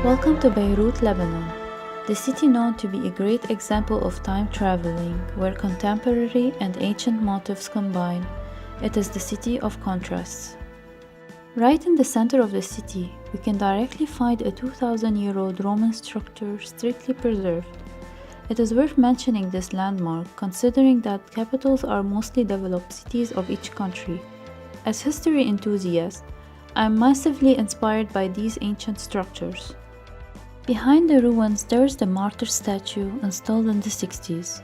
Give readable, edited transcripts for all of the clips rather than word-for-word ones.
Welcome to Beirut, Lebanon, the city known to be a great example of time traveling, where contemporary and ancient motifs combine. It is the city of contrasts. Right in the center of the city, we can directly find a 2,000-year-old Roman structure strictly preserved. It is worth mentioning this landmark, considering that capitals are mostly developed cities of each country. As history enthusiast, I am massively inspired by these ancient structures. Behind the ruins there is the martyr statue installed in the 60s.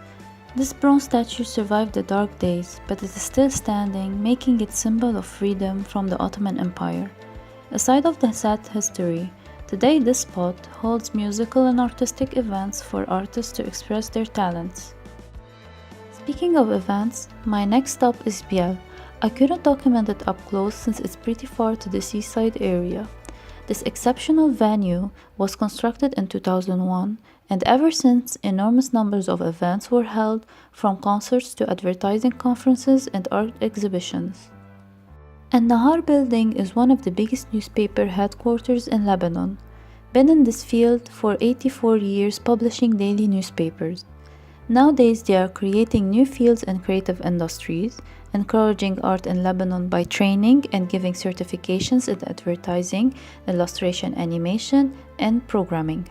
This bronze statue survived the dark days, but it is still standing, making it symbol of freedom from the Ottoman Empire. Aside of the sad history, today this spot holds musical and artistic events for artists to express their talents. Speaking of events, my next stop is Biel. I couldn't document it up close since it's pretty far to the seaside area. This exceptional venue was constructed in 2001, and ever since, enormous numbers of events were held, from concerts to advertising conferences and art exhibitions. And Nahar building is one of the biggest newspaper headquarters in Lebanon. Been in this field for 84 years publishing daily newspapers. Nowadays they are creating new fields and creative industries, encouraging art in Lebanon by training and giving certifications in advertising, illustration, animation, and programming.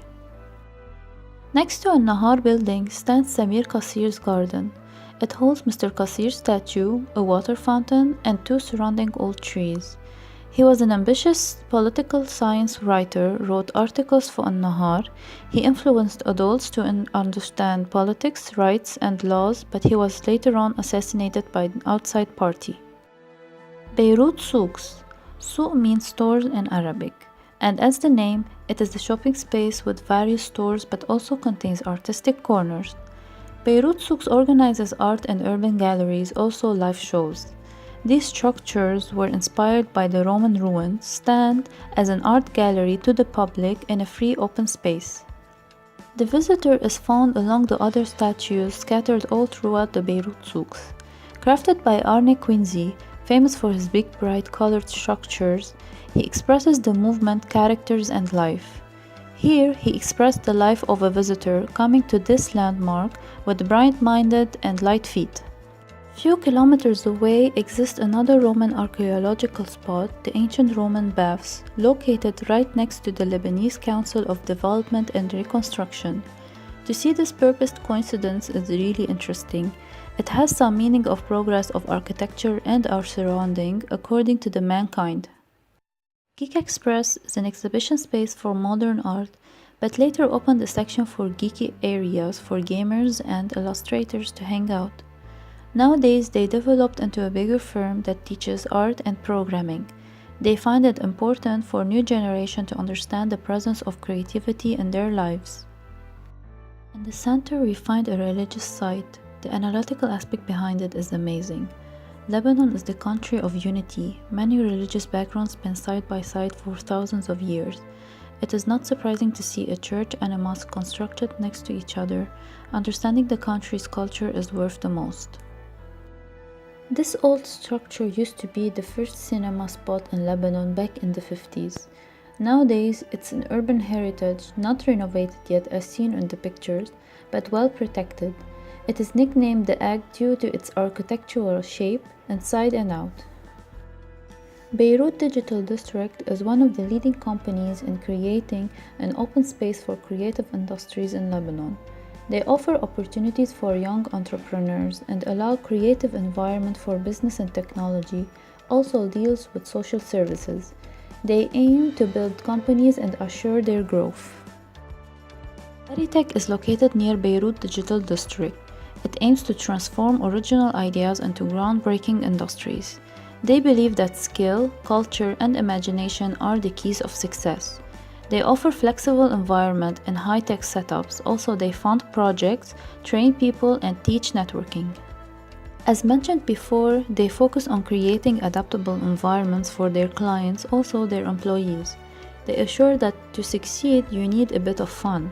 Next to An-Nahar building stands Samir Qasir's garden. It holds Mr. Qasir's statue, a water fountain, and two surrounding old trees. He was an ambitious political science writer, wrote articles for An-Nahar. He influenced adults to understand politics, rights, and laws, but he was later on assassinated by an outside party. Beirut Souks. Souk means stores in Arabic, and as the name, it is the shopping space with various stores but also contains artistic corners. Beirut Souks organizes art and urban galleries, also live shows. These structures were inspired by the Roman ruins, stand as an art gallery to the public in a free open space. The visitor is found along the other statues scattered all throughout the Beirut souks. Crafted by Arne Quincy, famous for his big bright colored structures, he expresses the movement, characters, and life. Here he expressed the life of a visitor coming to this landmark with bright-minded and light feet. Few kilometers away exists another Roman archaeological spot, the ancient Roman baths, located right next to the Lebanese Council of Development and Reconstruction. To see this purposed coincidence is really interesting. It has some meaning of progress of architecture and our surrounding according to the mankind. Geek Express is an exhibition space for modern art, but later opened a section for geeky areas for gamers and illustrators to hang out. Nowadays, they developed into a bigger firm that teaches art and programming. They find it important for new generation to understand the presence of creativity in their lives. In the center, we find a religious site. The analytical aspect behind it is amazing. Lebanon is the country of unity. Many religious backgrounds spend side by side for thousands of years. It is not surprising to see a church and a mosque constructed next to each other. Understanding the country's culture is worth the most. This old structure used to be the first cinema spot in Lebanon back in the 50s. Nowadays, it's an urban heritage, not renovated yet as seen in the pictures, but well protected. It is nicknamed the Egg due to its architectural shape, inside and out. Beirut Digital District is one of the leading companies in creating an open space for creative industries in Lebanon. They offer opportunities for young entrepreneurs and allow creative environment for business and technology, also deals with social services. They aim to build companies and assure their growth. Veritech is located near Beirut Digital District. It aims to transform original ideas into groundbreaking industries. They believe that skill, culture, and imagination are the keys of success. They offer flexible environment and high-tech setups. Also, they fund projects, train people, and teach networking. As mentioned before, they focus on creating adaptable environments for their clients, also their employees. They assure that to succeed, you need a bit of fun.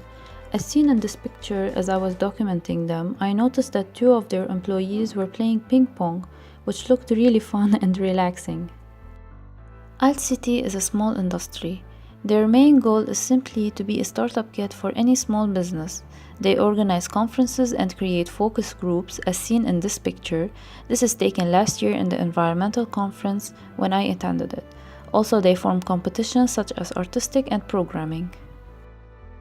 As seen in this picture, as I was documenting them, I noticed that two of their employees were playing ping pong, which looked really fun and relaxing. Alt City is a small industry. Their main goal is simply to be a startup kit for any small business. They organize conferences and create focus groups as seen in this picture. This is taken last year in the environmental conference when I attended it. Also, they form competitions such as artistic and programming.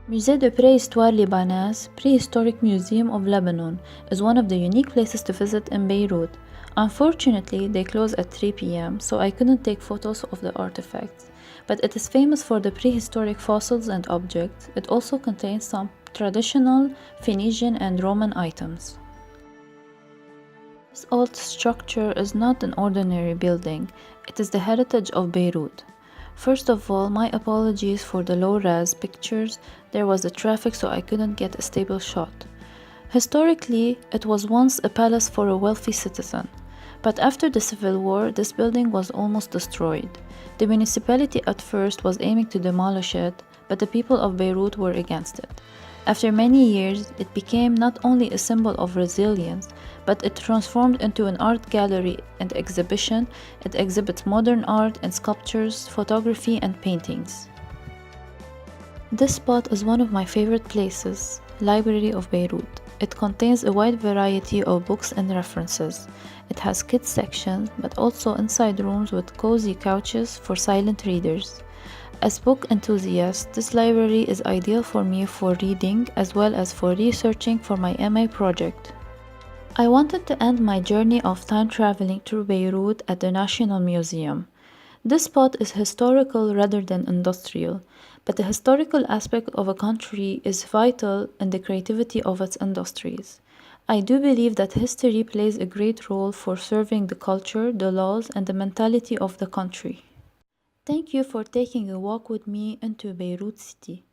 Musée de Préhistoire Libanaise, Prehistoric Museum of Lebanon, is one of the unique places to visit in Beirut. Unfortunately, they close at 3 p.m., so I couldn't take photos of the artifacts. But it is famous for the prehistoric fossils and objects. It also contains some traditional Phoenician and Roman items. This old structure is not an ordinary building, it is the heritage of Beirut. First of all, my apologies for the low-res pictures. There was the traffic, so I couldn't get a stable shot. Historically, it was once a palace for a wealthy citizen, but after the civil war, this building was almost destroyed. The municipality at first was aiming to demolish it, but the people of Beirut were against it. After many years, it became not only a symbol of resilience, but it transformed into an art gallery and exhibition. It exhibits modern art and sculptures, photography, and paintings. This spot is one of my favorite places, Library of Beirut. It contains a wide variety of books and references. It has kids sections, but also inside rooms with cozy couches for silent readers. As book enthusiast, this library is ideal for me for reading as well as for researching for my MA project. I wanted to end my journey of time traveling through Beirut at the National Museum. This spot is historical rather than industrial, but the historical aspect of a country is vital in the creativity of its industries. I do believe that history plays a great role for serving the culture, the laws, and the mentality of the country. Thank you for taking a walk with me into Beirut City.